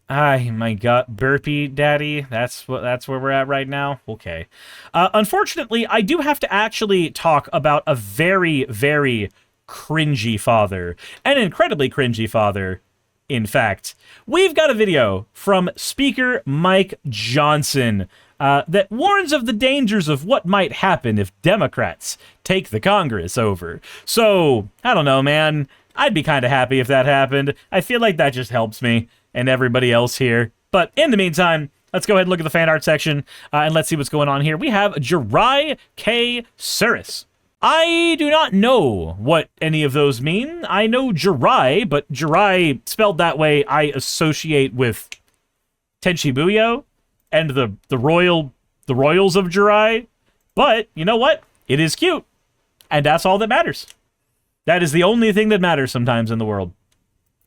Ay, my God, burpee daddy. That's where we're at right now. Okay. Unfortunately, I do have to actually talk about a very, very cringy father. An incredibly cringy father, in fact. We've got a video from Speaker Mike Johnson that warns of the dangers of what might happen if Democrats take the Congress over. So, I don't know, man. I'd be kind of happy if that happened. I feel like that just helps me and everybody else here. But in the meantime, let's go ahead and look at the fan art section, and let's see what's going on here. We have Jirai K. Suris. I do not know what any of those mean. I know Jirai, but Jirai, spelled that way, I associate with Tenchi Muyo and the royals of Jirai. But, you know what? It is cute. And that's all that matters. That is the only thing that matters sometimes in the world.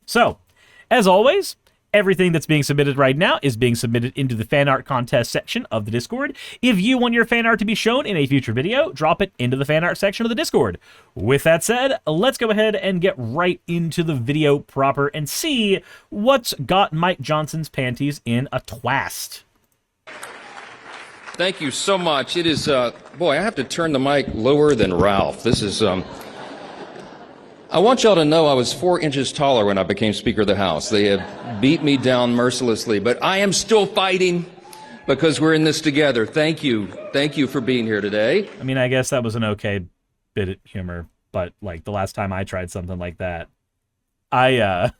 So, as always, everything that's being submitted right now is being submitted into the fan art contest section of the Discord. If you want your fan art to be shown in a future video, drop it into the fan art section of the Discord. With that said, let's go ahead and get right into the video proper and see what's got Mike Johnson's panties in a twast. Thank you so much. It is, boy, I have to turn the mic lower than Ralph. This is, I want y'all to know I was 4 inches taller when I became Speaker of the House. They have beat me down mercilessly, but I am still fighting because we're in this together. Thank you. Thank you for being here today. I mean, I guess that was an okay bit of humor, but like the last time I tried something like that, I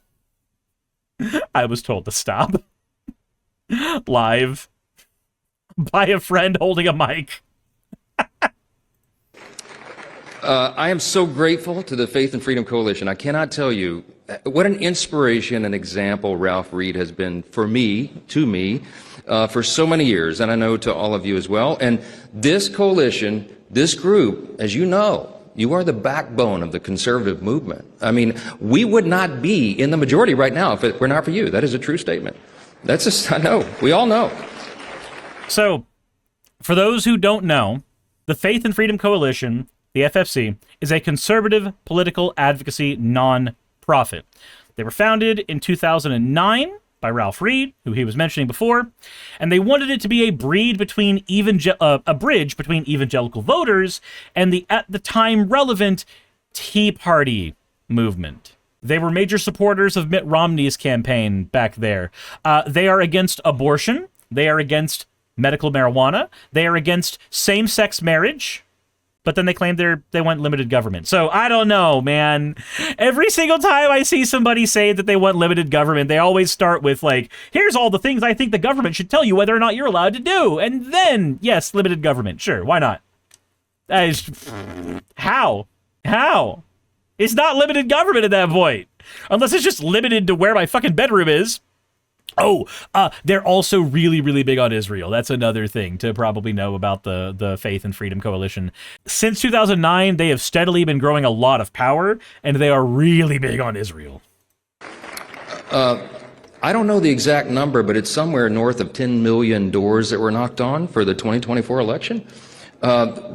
was told to stop live by a friend holding a mic. I am so grateful to the Faith and Freedom Coalition. I cannot tell you what an inspiration and example Ralph Reed has been for me, for so many years, and I know to all of you as well. And this coalition, this group, as you know, you are the backbone of the conservative movement. I mean, we would not be in the majority right now if it were not for you. That is a true statement. That's just, I know. We all know. So, for those who don't know, the Faith and Freedom Coalition, the FFC, is a conservative political advocacy non-profit. They were founded in 2009 by Ralph Reed, who he was mentioning before, and they wanted it to be a bridge between evangelical voters and the at the time relevant Tea Party movement. They were major supporters of Mitt Romney's campaign back there. They are against abortion. They are against medical marijuana. They are against same-sex marriage. But then they claimed they want limited government. So I don't know, man. Every single time I see somebody say that they want limited government, they always start with like, here's all the things I think the government should tell you whether or not you're allowed to do. And then, yes, limited government. Sure, why not? That is, how? How? It's not limited government at that point. Unless it's just limited to where my fucking bedroom is. Oh, they're also really, really big on Israel. That's another thing to probably know about the Faith and Freedom Coalition. Since 2009, they have steadily been growing a lot of power, and they are really big on Israel. I don't know the exact number, but it's somewhere north of 10 million doors that were knocked on for the 2024 election.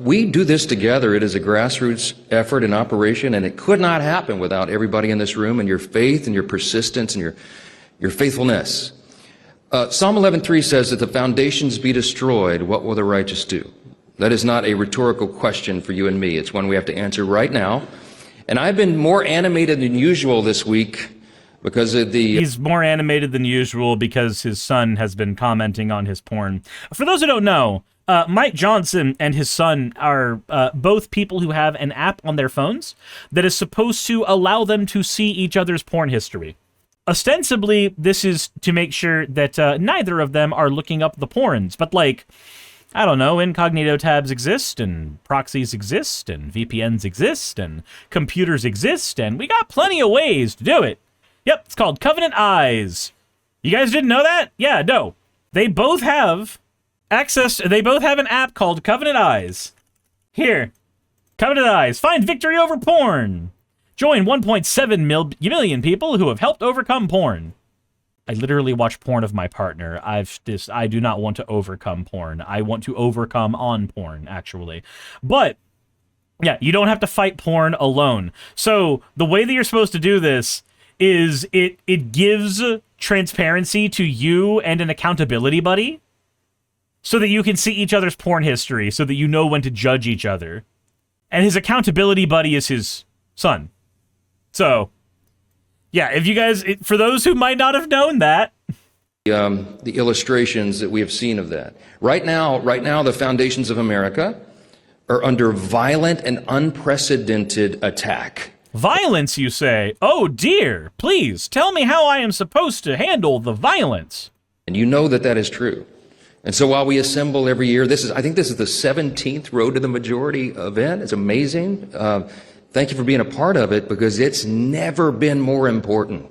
We do this together. It is a grassroots effort and operation, and it could not happen without everybody in this room and your faith and your persistence and your faithfulness. Psalm 11:3 says that the foundations be destroyed, what will the righteous do? That is not a rhetorical question for you and me. It's one we have to answer right now. And I've been more animated than usual this week because of the... He's more animated than usual because his son has been commenting on his porn. For those who don't know, Mike Johnson and his son are both people who have an app on their phones that is supposed to allow them to see each other's porn history. Ostensibly, this is to make sure that neither of them are looking up the porns, but like, I don't know, incognito tabs exist, and proxies exist, and VPNs exist, and computers exist, and we got plenty of ways to do it. Yep, it's called Covenant Eyes. You guys didn't know that? Yeah, no. They both have they both have an app called Covenant Eyes. Here, Covenant Eyes, find victory over porn. Join 1.7 million people who have helped overcome porn. I literally watch porn of my partner. I do not want to overcome porn. I want to overcome on porn, actually. But, yeah, you don't have to fight porn alone. So, the way that you're supposed to do this is it gives transparency to you and an accountability buddy so that you can see each other's porn history so that you know when to judge each other. And his accountability buddy is his son. So, yeah, if you guys, for those who might not have known that, the illustrations that we have seen of that. Right now, the foundations of America are under violent and unprecedented attack. Violence, you say? Oh dear, please tell me how I am supposed to handle the violence. And you know that is true. And so while we assemble every year, I think this is the 17th Road to the Majority event. It's amazing. Thank you for being a part of it, because it's never been more important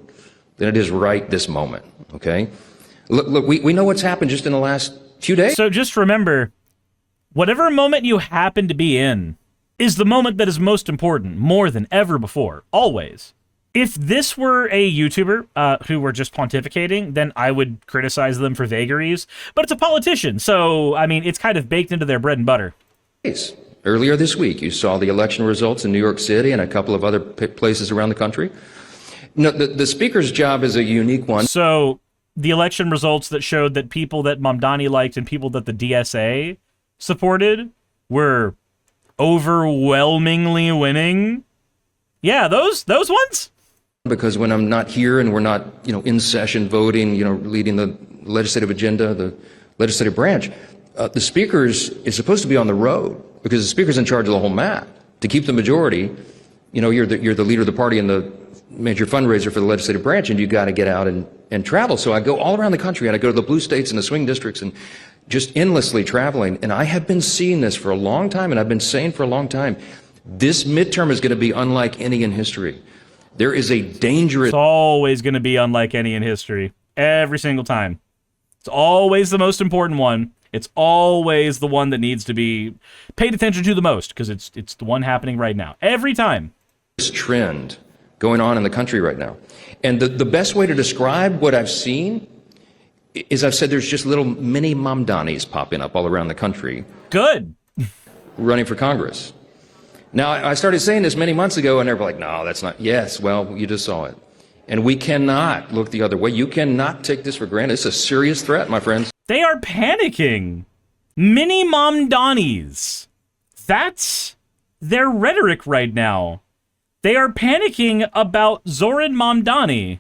than it is right this moment, okay? Look, we know what's happened just in the last few days. So just remember, whatever moment you happen to be in is the moment that is most important, more than ever before, always. If this were a YouTuber who were just pontificating, then I would criticize them for vagaries. But it's a politician, so, I mean, it's kind of baked into their bread and butter. Earlier this week, you saw the election results in New York City and a couple of other places around the country. No, the speaker's job is a unique one. So, the election results that showed that people that Mamdani liked and people that the DSA supported were overwhelmingly winning. Yeah, those ones? Because when I'm not here and we're not, in session voting, leading the legislative agenda, the legislative branch, the speaker is supposed to be on the road, because the speaker's in charge of the whole map. To keep the majority, you're the leader of the party and the major fundraiser for the legislative branch, and you got to get out and travel. So I go all around the country, and I go to the blue states and the swing districts, and just endlessly traveling. And I have been seeing this for a long time, and I've been saying for a long time, this midterm is going to be unlike any in history. There is a dangerous... It's always going to be unlike any in history. Every single time. It's always the most important one. It's always the one that needs to be paid attention to the most, because it's the one happening right now. Every time. This trend going on in the country right now. And the best way to describe what I've seen is, I've said there's just little mini Mamdanis popping up all around the country. Good. Running for Congress. Now, I started saying this many months ago, and everybody like, no, that's not. Yes, well, you just saw it. And we cannot look the other way. You cannot take this for granted. It's a serious threat, my friends. They are panicking. Mini Mamdanis. That's their rhetoric right now. They are panicking about Zoran Mamdani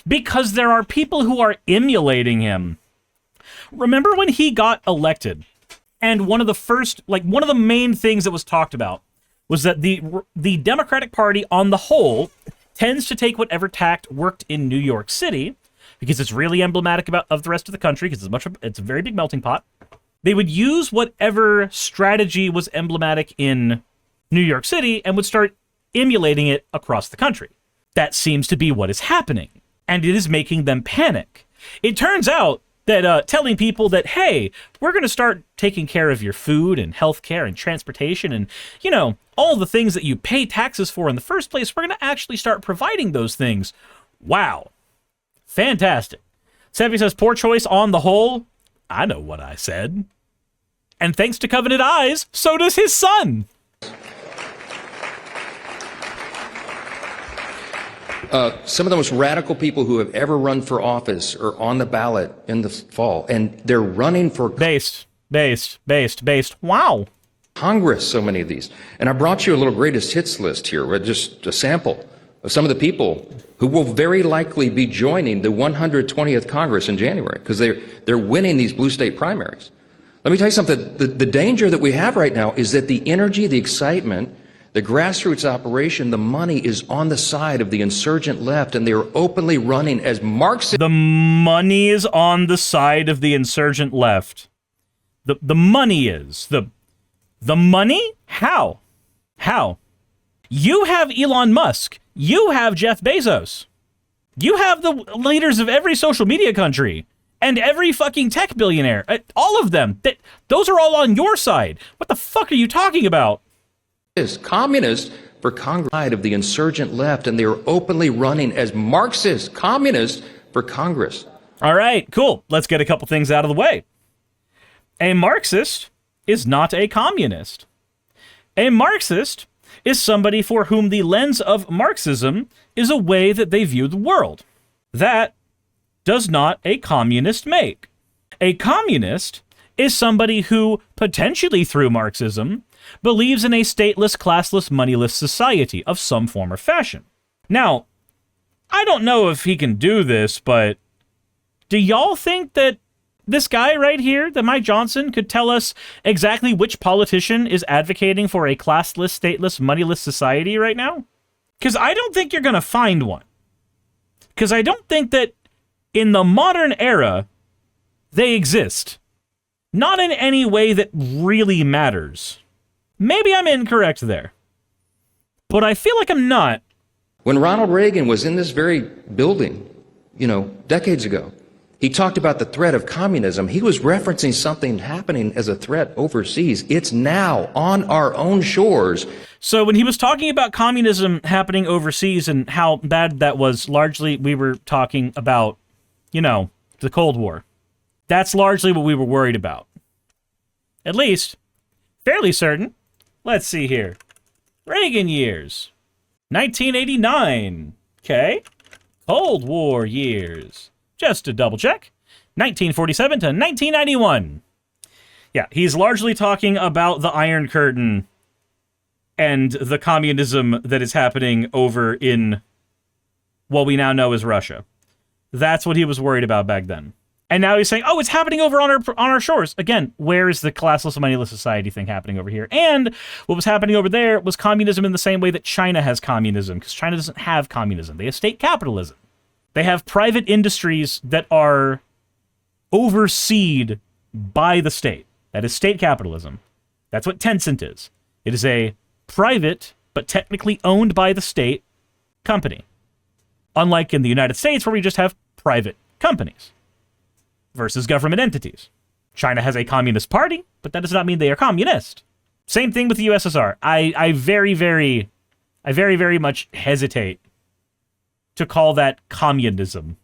because there are people who are emulating him. Remember when he got elected? And one of the main things that was talked about was that the Democratic Party on the whole tends to take whatever tact worked in New York City, because it's really emblematic of the rest of the country, because it's a very big melting pot. They would use whatever strategy was emblematic in New York City and would start emulating it across the country. That seems to be what is happening, and it is making them panic. It turns out that telling people that, hey, we're going to start taking care of your food and healthcare and transportation and, all the things that you pay taxes for in the first place, we're going to actually start providing those things. Wow. Fantastic. Sevi says, poor choice on the whole. I know what I said. And thanks to Covenant Eyes, so does his son. Some of the most radical people who have ever run for office are on the ballot in the fall, and they're running for... Based. Wow. Congress, so many of these. And I brought you a little greatest hits list here, with just a sample of some of the people who will very likely be joining the 120th Congress in January, because they're winning these blue state primaries. Let me tell you something. The danger that we have right now is that the energy, the excitement, the grassroots operation, the money is on the side of the insurgent left, and they are openly running as Marxists. The money is on the side of the insurgent left. The money is. The money? How? You have Elon Musk. You have Jeff Bezos. You have the leaders of every social media country and every fucking tech billionaire. All of them. Those are all on your side. What the fuck are you talking about? Is communist for Congress side of the insurgent left, and they are openly running as Marxist communists for Congress. All right, cool. Let's get a couple things out of the way. A Marxist is not a communist. A Marxist is somebody for whom the lens of Marxism is a way that they view the world. That does not a communist make? A communist is somebody who, potentially through Marxism, believes in a stateless, classless, moneyless society of some form or fashion. Now, I don't know if he can do this, but do y'all think that this guy right here, that Mike Johnson, could tell us exactly which politician is advocating for a classless, stateless, moneyless society right now? Because I don't think you're going to find one. Because I don't think that in the modern era, they exist. Not in any way that really matters. Maybe I'm incorrect there. But I feel like I'm not. When Ronald Reagan was in this very building, decades ago, he talked about the threat of communism. He was referencing something happening as a threat overseas. It's now on our own shores. So when he was talking about communism happening overseas and how bad that was, largely we were talking about, the Cold War. That's largely what we were worried about. At least, fairly certain. Let's see here. Reagan years. 1989. Okay. Cold War years. Just to double check. 1947 to 1991. Yeah, he's largely talking about the Iron Curtain and the communism that is happening over in what we now know as Russia. That's what he was worried about back then. And now he's saying, oh, it's happening over on our shores. Again, where is the classless, moneyless society thing happening over here? And what was happening over there was communism in the same way that China has communism, because China doesn't have communism. They have state capitalism. They have private industries that are overseen by the state. That is state capitalism. That's what Tencent is. It is a private, but technically owned by the state, company. Unlike in the United States, where we just have private companies versus government entities. China has a communist party, but that does not mean they are communist. Same thing with the USSR. I very, very much hesitate to call that communism.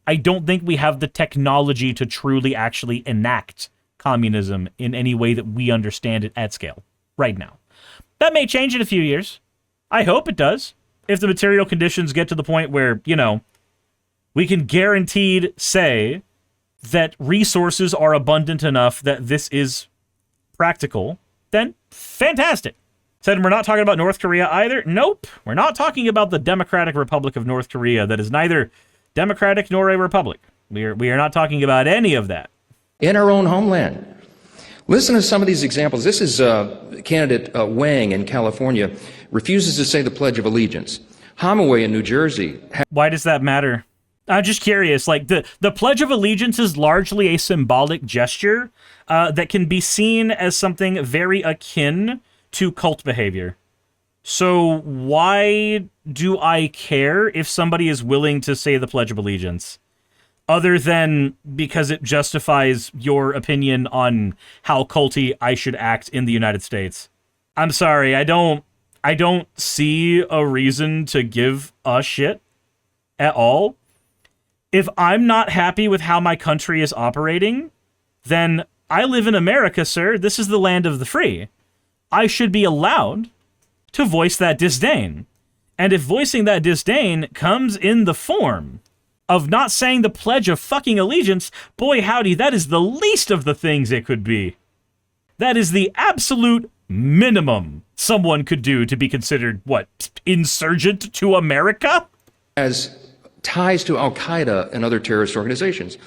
I don't think we have the technology to truly actually enact communism in any way that we understand it at scale right now. That may change in a few years. I hope it does. If the material conditions get to the point where, we can guaranteed say that resources are abundant enough that this is practical, then fantastic. Said we're not talking about North Korea either. Nope. We're not talking about the Democratic Republic of North Korea that is neither democratic nor a republic. We are not talking about any of that. In our own homeland. Listen to some of these examples. This is candidate Wang in California refuses to say the Pledge of Allegiance. Homaway in New Jersey. Why does that matter? I'm just curious. Like the Pledge of Allegiance is largely a symbolic gesture that can be seen as something very akin to cult behavior. So why do I care if somebody is willing to say the Pledge of Allegiance? Other than because it justifies your opinion on how culty I should act in the United States. I'm sorry, I don't see a reason to give a shit at all. If I'm not happy with how my country is operating, then I live in America, sir. This is the land of the free. I should be allowed to voice that disdain. And if voicing that disdain comes in the form of not saying the Pledge of fucking Allegiance, boy howdy, that is the least of the things it could be. That is the absolute minimum someone could do to be considered, insurgent to America? As ties to Al-Qaeda and other terrorist organizations.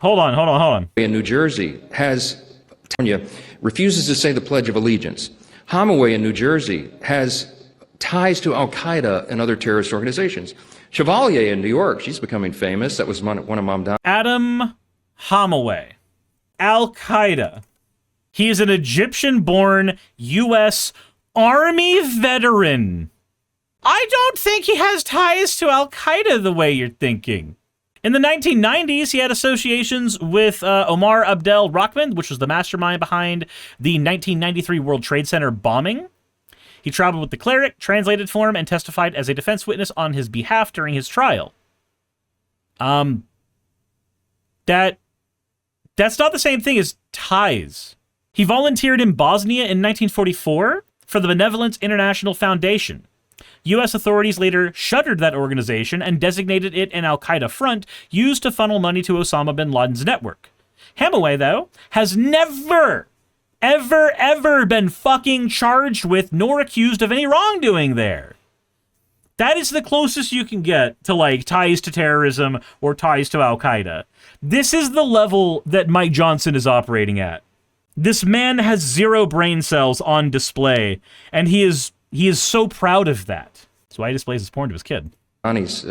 Hold on. In New Jersey refuses to say the Pledge of Allegiance. Homaway in New Jersey has ties to Al-Qaeda and other terrorist organizations. Chevalier in New York, she's becoming famous. That was one of Mom Don's. Adam Homaway, Al-Qaeda. He is an Egyptian-born U.S. Army veteran. I don't think he has ties to Al-Qaeda the way you're thinking. In the 1990s, he had associations with Omar Abdel Rahman, which was the mastermind behind the 1993 World Trade Center bombing. He traveled with the cleric, translated for him, and testified as a defense witness on his behalf during his trial. That's not the same thing as ties. He volunteered in Bosnia in 1944 for the Benevolence International Foundation. U.S. authorities later shuttered that organization and designated it an al-Qaeda front used to funnel money to Osama bin Laden's network. Hemingway, though, has never, ever been fucking charged with nor accused of any wrongdoing there. That is the closest you can get to, like, ties to terrorism or ties to al-Qaeda. This is the level that Mike Johnson is operating at. This man has 0 brain cells on display, and he is so proud of that. That's why he displays his porn to his kid. Connie's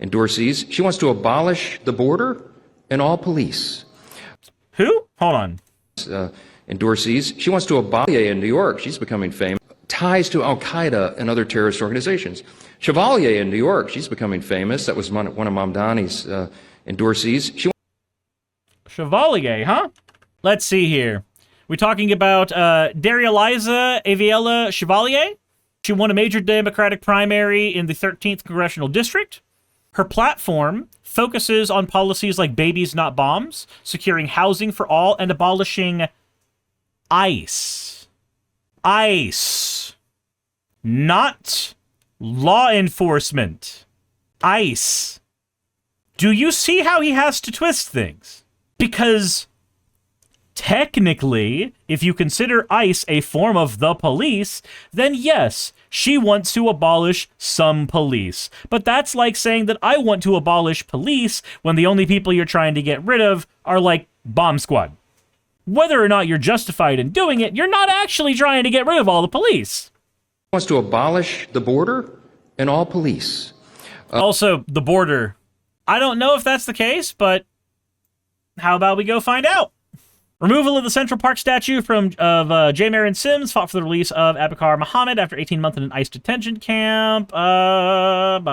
endorsees. She wants to abolish the border and all police. Who? Hold on. Endorsees. She wants to abolish in New York. She's becoming famous. Ties to al-Qaeda and other terrorist organizations. Chevalier in New York. She's becoming famous. That was one of Mamdani's endorsees. Chevalier, huh? Let's see here. We're talking about Daria Liza Aviela Chevalier. She won a major Democratic primary in the 13th Congressional District. Her platform focuses on policies like babies, not bombs, securing housing for all, and abolishing ICE. ICE. Not law enforcement. ICE. Do you see how he has to twist things? Because technically, if you consider ICE a form of the police, then yes, she wants to abolish some police. But that's like saying that I want to abolish police when the only people you're trying to get rid of are like bomb squad. Whether or not you're justified in doing it, you're not actually trying to get rid of all the police. Wants to abolish the border and all police. Also, the border. I don't know if that's the case, but how about we go find out? Removal of the Central Park statue of J. Marion Sims fought for the release of Abakar Muhammad after 18 months in an ICE detention camp. And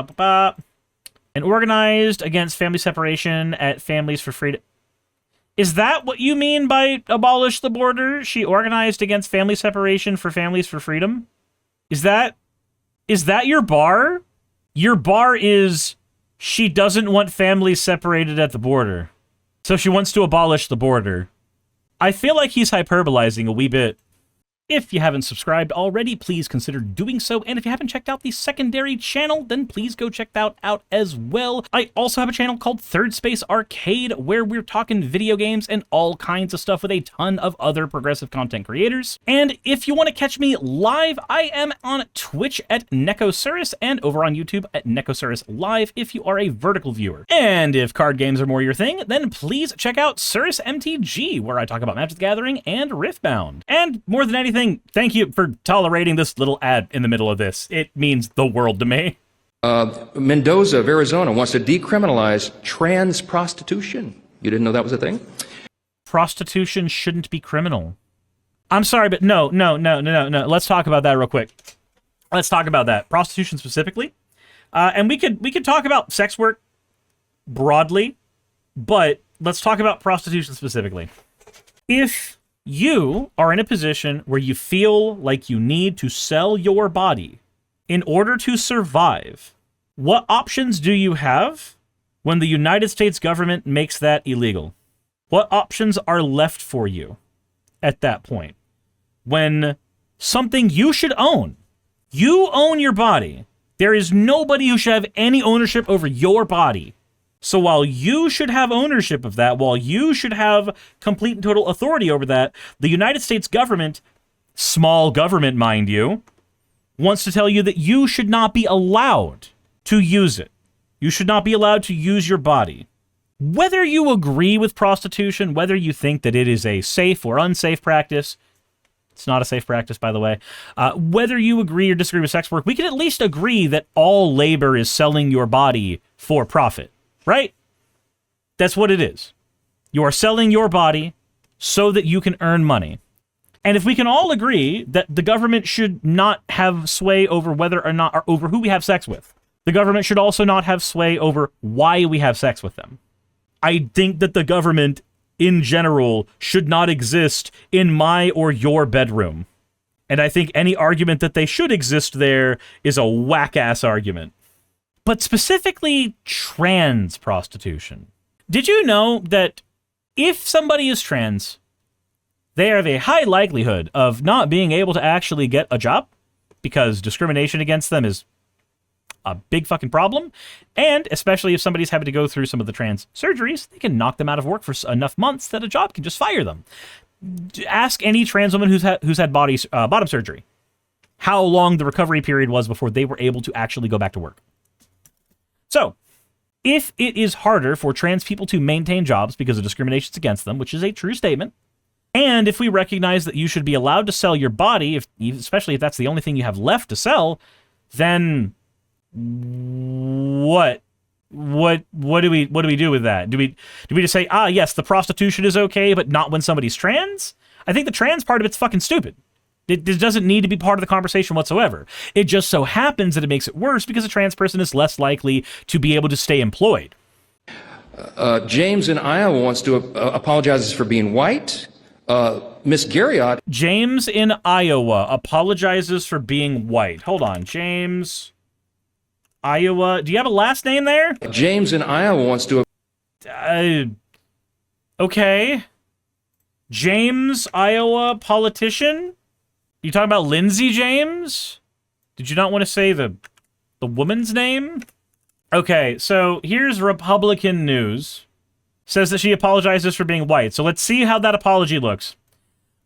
organized against family separation at Families for Freedom. Is that what you mean by abolish the border? She organized against family separation for Families for Freedom? Is that your bar? Your bar is she doesn't want families separated at the border. So she wants to abolish the border. I feel like he's hyperbolizing a wee bit. If you haven't subscribed already, please consider doing so. And if you haven't checked out the secondary channel, then please go check that out as well. I also have a channel called Third Space Arcade, where we're talking video games and all kinds of stuff with a ton of other progressive content creators. And if you want to catch me live, I am on Twitch at Suris and over on YouTube at Suris Live if you are a vertical viewer. And if card games are more your thing, then please check out Suris MTG, where I talk about Magic the Gathering and Riftbound. And more than anything, thank you for tolerating this little ad in the middle of this. It means the world to me. Mendoza of Arizona wants to decriminalize trans prostitution. You didn't know that was a thing? Prostitution shouldn't be criminal. I'm sorry, but no. Let's talk about that real quick. Let's talk about that. Prostitution specifically. And we could talk about sex work broadly, but let's talk about prostitution specifically. If you are in a position where you feel like you need to sell your body in order to survive, what options do you have when the United States government makes that illegal? What options are left for you at that point? When something you should own, you own your body. There is nobody who should have any ownership over your body. So while you should have ownership of that, while you should have complete and total authority over that, the United States government, small government, mind you, wants to tell you that you should not be allowed to use it. You should not be allowed to use your body. Whether you agree with prostitution, whether you think that it is a safe or unsafe practice, it's not a safe practice, by the way, whether you agree or disagree with sex work, we can at least agree that all labor is selling your body for profit. Right? That's what it is. You are selling your body so that you can earn money. And if we can all agree that the government should not have sway over whether or not, or over who we have sex with, the government should also not have sway over why we have sex with them. I think that the government in general should not exist in my or your bedroom. And I think any argument that they should exist there is a whack-ass argument. But specifically trans prostitution. Did you know that if somebody is trans, they have a high likelihood of not being able to actually get a job because discrimination against them is a big fucking problem. And especially if somebody's having to go through some of the trans surgeries, they can knock them out of work for enough months that a job can just fire them. Ask any trans woman who's had bottom surgery how long the recovery period was before they were able to actually go back to work. So, if it is harder for trans people to maintain jobs because of discriminations against them, which is a true statement, and if we recognize that you should be allowed to sell your body, especially if that's the only thing you have left to sell, then what? What do we do with that? Do we just say, yes, the prostitution is okay, but not when somebody's trans? I think the trans part of it's fucking stupid. It doesn't need to be part of the conversation whatsoever. It just so happens that it makes it worse because a trans person is less likely to be able to stay employed. James in Iowa wants to apologizes for being white. Miss Garriott. James in Iowa apologizes for being white. Hold on, James, Iowa. Do you have a last name there? James in Iowa wants to. Okay. James, Iowa politician? You talking about Lindsay James? Did you not want to say the woman's name? Okay, so here's Republican news. Says that she apologizes for being white. So let's see how that apology looks.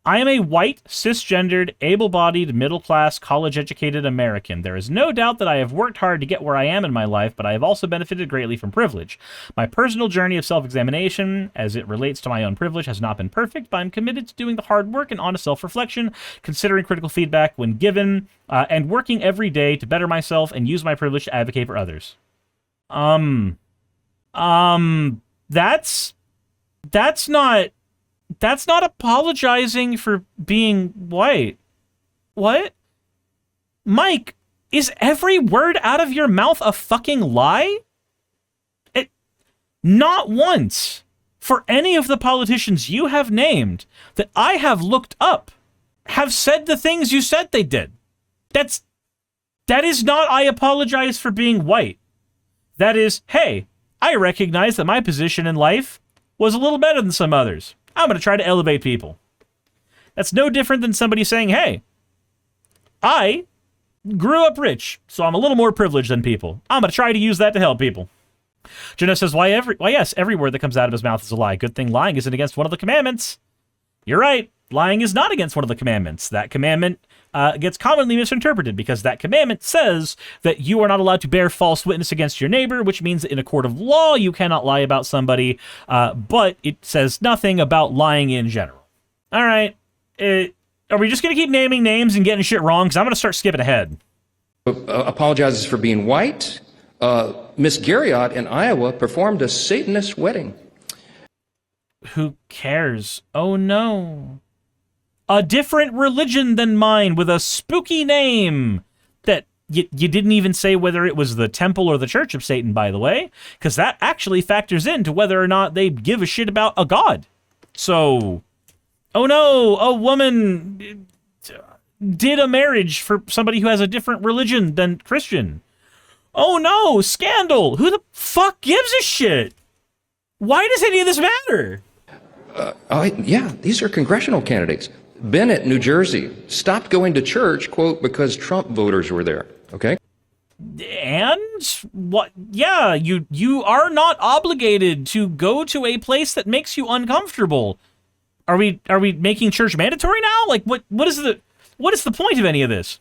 I am a white, cisgendered, able-bodied, middle-class, college-educated American. There is no doubt that I have worked hard to get where I am in my life, but I have also benefited greatly from privilege. My personal journey of self-examination, as it relates to my own privilege, has not been perfect, but I'm committed to doing the hard work and honest self-reflection, considering critical feedback when given, and working every day to better myself and use my privilege to advocate for others. That's not apologizing for being white. What? Mike, is every word out of your mouth a fucking lie? Not once, for any of the politicians you have named that I have looked up, have said the things you said they did. That is not, I apologize for being white. That is, hey, I recognize that my position in life was a little better than some others. I'm going to try to elevate people. That's no different than somebody saying, hey, I grew up rich, so I'm a little more privileged than people. I'm going to try to use that to help people. Jenna says, why yes, every word that comes out of his mouth is a lie. Good thing lying isn't against one of the commandments. You're right. Lying is not against one of the commandments. That commandment gets commonly misinterpreted because that commandment says that you are not allowed to bear false witness against your neighbor, which means that in a court of law, you cannot lie about somebody, but it says nothing about lying in general. All right. Are we just going to keep naming names and getting shit wrong? Because I'm going to start skipping ahead. Apologizes for being white. Miss Garriott in Iowa performed a Satanist wedding. Who cares? Oh, no. A different religion than mine with a spooky name that you didn't even say whether it was the temple or the church of Satan, by the way, because that actually factors into whether or not they give a shit about a god. So, oh no, a woman did a marriage for somebody who has a different religion than Christian. Oh no, scandal. Who the fuck gives a shit? Why does any of this matter? Yeah, these are congressional candidates. Bennett, New Jersey, stopped going to church, quote, because Trump voters were there. Okay. And what? Yeah, you are not obligated to go to a place that makes you uncomfortable. Are we making church mandatory now? Like what is the point of any of this?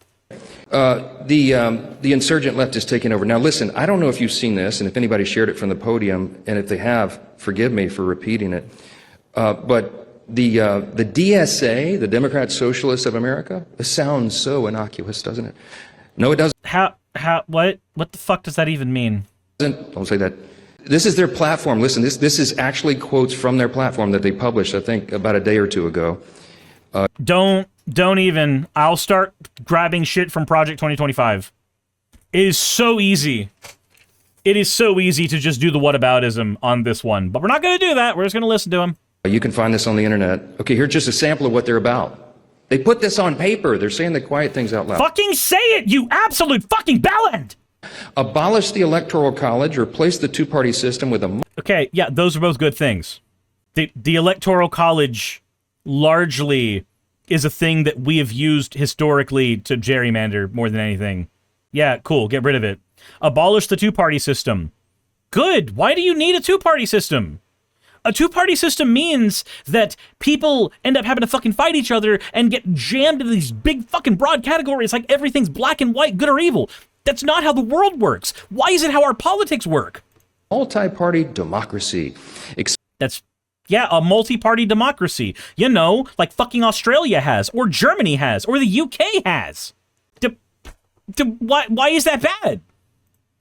The insurgent left is taking over. Now listen, I don't know if you've seen this and if anybody shared it from the podium, and if they have, forgive me for repeating it. But the DSA, the Democrat Socialists of America, it sounds so innocuous, doesn't it? No, it doesn't. What the fuck does that even mean? Don't say that. This is their platform. Listen, this is actually quotes from their platform that they published, I think, about a day or two ago. Don't even. I'll start grabbing shit from Project 2025. It is so easy. It is so easy to just do the whataboutism on this one. But we're not going to do that. We're just going to listen to him. You can find this on the internet. Okay, here's just a sample of what they're about. They put this on paper. They're saying the quiet things out loud. Fucking say it, you absolute fucking bellend! Abolish the Electoral College, replace the two-party system with a... Okay, yeah, those are both good things. The Electoral College largely is a thing that we have used historically to gerrymander more than anything. Yeah, cool, get rid of it. Abolish the two-party system. Good. Why do you need a two-party system? A two-party system means that people end up having to fucking fight each other and get jammed into these big fucking broad categories like everything's black and white, good or evil. That's not how the world works. Why is it how our politics work? Multi-party democracy. That's, yeah, a multi-party democracy. You know, like fucking Australia has, or Germany has, or the UK has. Why is that bad?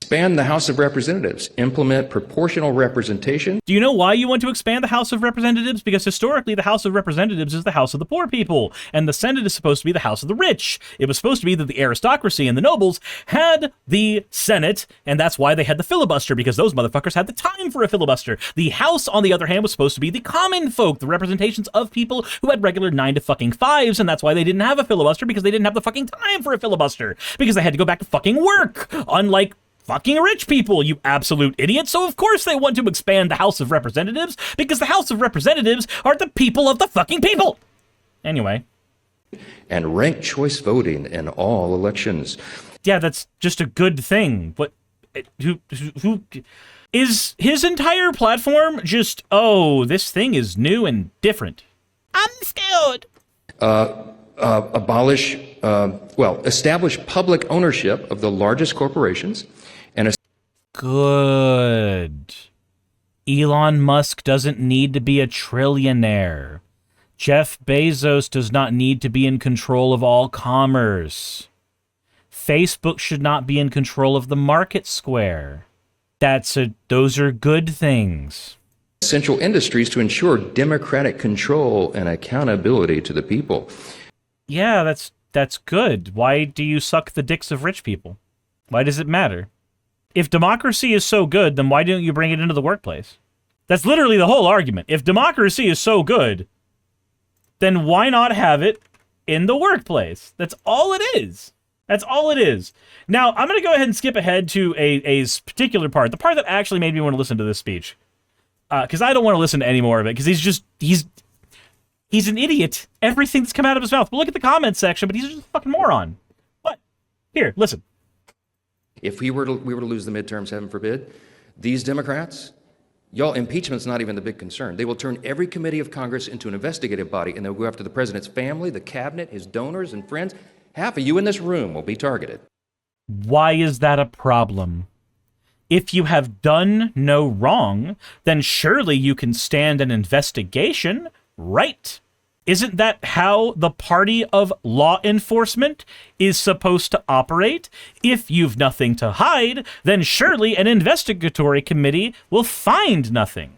Expand the House of Representatives. Implement proportional representation. Do you know why you want to expand the House of Representatives? Because historically, the House of Representatives is the House of the poor people, and the Senate is supposed to be the House of the rich. It was supposed to be that the aristocracy and the nobles had the Senate, and that's why they had the filibuster, because those motherfuckers had the time for a filibuster. The House, on the other hand, was supposed to be the common folk, the representations of people who had regular 9 to fucking 5s, and that's why they didn't have a filibuster, because they didn't have the fucking time for a filibuster, because they had to go back to fucking work, unlike fucking rich people, you absolute idiot. So of course they want to expand the House of Representatives, because the House of Representatives are the people of the fucking people. Anyway. And ranked choice voting in all elections. Yeah, that's just a good thing. But who is his entire platform just, oh, this thing is new and different? I'm scared. Establish public ownership of the largest corporations. Good. Elon Musk doesn't need to be a trillionaire. Jeff Bezos does not need to be in control of all commerce. Facebook should not be in control of the market square. Those are good things. Essential industries to ensure democratic control and accountability to the people. Yeah, that's good. Why do you suck the dicks of rich people? Why does it matter? If democracy is so good, then why don't you bring it into the workplace? That's literally the whole argument. If democracy is so good, then why not have it in the workplace? That's all it is. That's all it is. Now, I'm going to go ahead and skip ahead to a particular part, the part that actually made me want to listen to this speech. Because I don't want to listen to any more of it, because he's an idiot. Everything that's come out of his mouth. But look at the comments section, but he's just a fucking moron. What? Here, listen. If we were to lose the midterms, heaven forbid, these Democrats, y'all, impeachment's not even the big concern. They will turn every committee of Congress into an investigative body, and they'll go after the president's family, the cabinet, his donors and friends. Half of you in this room will be targeted. Why is that a problem? If you have done no wrong, then surely you can stand an investigation, right? Isn't that how the party of law enforcement is supposed to operate? If you've nothing to hide, then surely an investigatory committee will find nothing.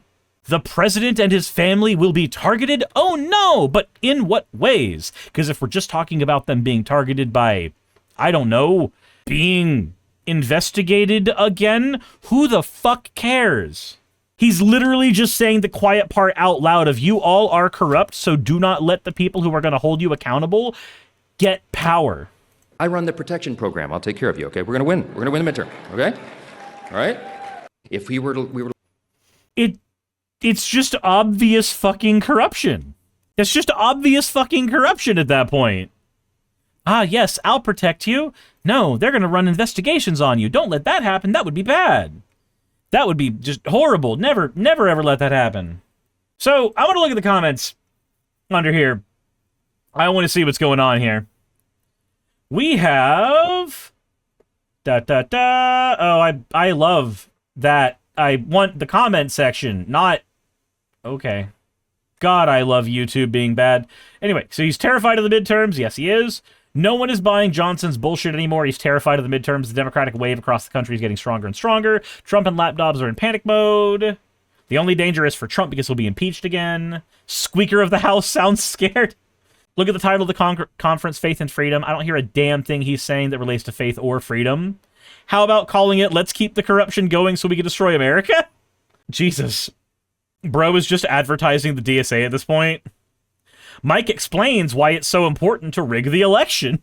The president and his family will be targeted? Oh no, but in what ways? Because if we're just talking about them being targeted by, I don't know, being investigated again, who the fuck cares? He's literally just saying the quiet part out loud of you all are corrupt, so do not let the people who are going to hold you accountable get power. I run the protection program. I'll take care of you, okay? We're going to win. We're going to win the midterm, okay? All right? If we were to... It's just obvious fucking corruption. It's just obvious fucking corruption at that point. Ah, yes, I'll protect you. No, they're going to run investigations on you. Don't let that happen. That would be bad. That would be just horrible. Never ever let that happen. So, I want to look at the comments under here. I want to see what's going on here. We have... Oh, I love that. I want the comment section, not... Okay. God, I love YouTube being bad. Anyway, so he's terrified of the midterms. Yes, he is. No one is buying Johnson's bullshit anymore. He's terrified of the midterms. The Democratic wave across the country is getting stronger and stronger. Trump and lapdogs are in panic mode. The only danger is for Trump because he'll be impeached again. Squeaker of the House sounds scared. Look at the title of the conference, Faith and Freedom. I don't hear a damn thing he's saying that relates to faith or freedom. How about calling it, let's keep the corruption going so we can destroy America? Jesus. Bro is just advertising the DSA at this point. Mike explains why it's so important to rig the election.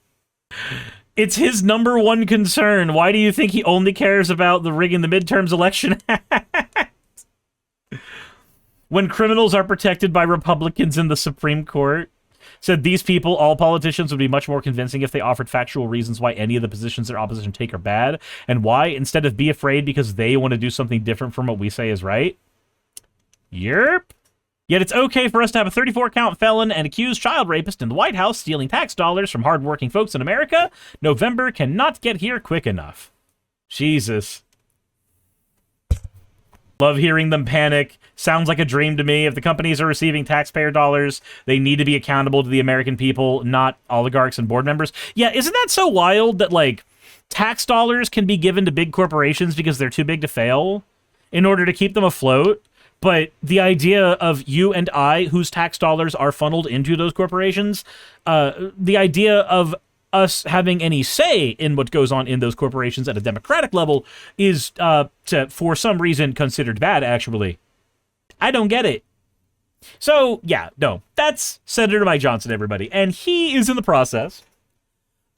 It's his number one concern. Why do you think he only cares about the rigging the midterms election act? When criminals are protected by Republicans in the Supreme Court. Said these people, all politicians, would be much more convincing if they offered factual reasons why any of the positions their opposition take are bad, and why, instead of be afraid because they want to do something different from what we say is right. Yerp. Yet it's okay for us to have a 34-count felon and accused child rapist in the White House stealing tax dollars from hardworking folks in America. November cannot get here quick enough. Jesus. Love hearing them panic. Sounds like a dream to me. If the companies are receiving taxpayer dollars, they need to be accountable to the American people, not oligarchs and board members. Yeah, isn't that so wild that, like, tax dollars can be given to big corporations because they're too big to fail in order to keep them afloat? But the idea of you and I, whose tax dollars are funneled into those corporations, the idea of us having any say in what goes on in those corporations at a democratic level is, for some reason, considered bad, actually. I don't get it. So, yeah, no, that's Senator Mike Johnson, everybody. And he is in the process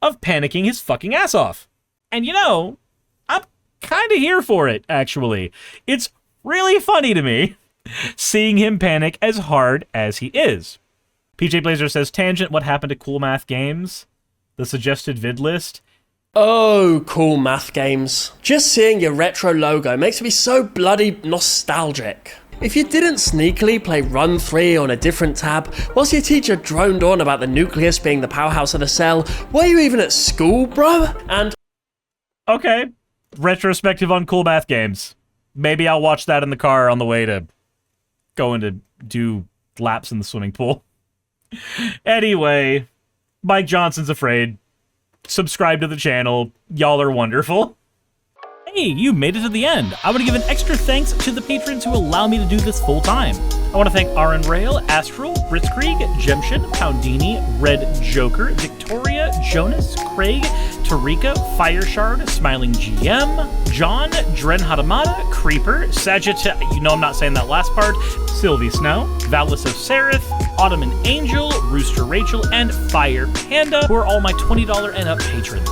of panicking his fucking ass off. And, you know, I'm kind of here for it, actually. It's really funny to me seeing him panic as hard as he is. PJ Blazer says, Tangent, what happened to Cool Math Games? The suggested vid list? Oh, Cool Math Games. Just seeing your retro logo makes me so bloody nostalgic. If you didn't sneakily play Run 3 on a different tab, whilst your teacher droned on about the nucleus being the powerhouse of the cell, were you even at school, bro? And... Okay. Retrospective on Cool Math Games. Maybe I'll watch that in the car on the way to going to do laps in the swimming pool. Anyway, Mike Johnson's afraid. Subscribe to the channel. Y'all are wonderful. Hey, you made it to the end. I want to give an extra thanks to the patrons who allow me to do this full time. I want to thank Aaron Rail, Astral, Britzkrieg, Jemshin, Poundini, Red Joker, Victoria, Jonas, Craig, Tarika, Fireshard, Smiling GM, John, Dren Hadamada, Creeper, Sagitt, you know I'm not saying that last part, Sylvie Snow, Valis of Seraph, Ottoman Angel, Rooster Rachel, and Fire Panda, who are all my $20 and up patrons.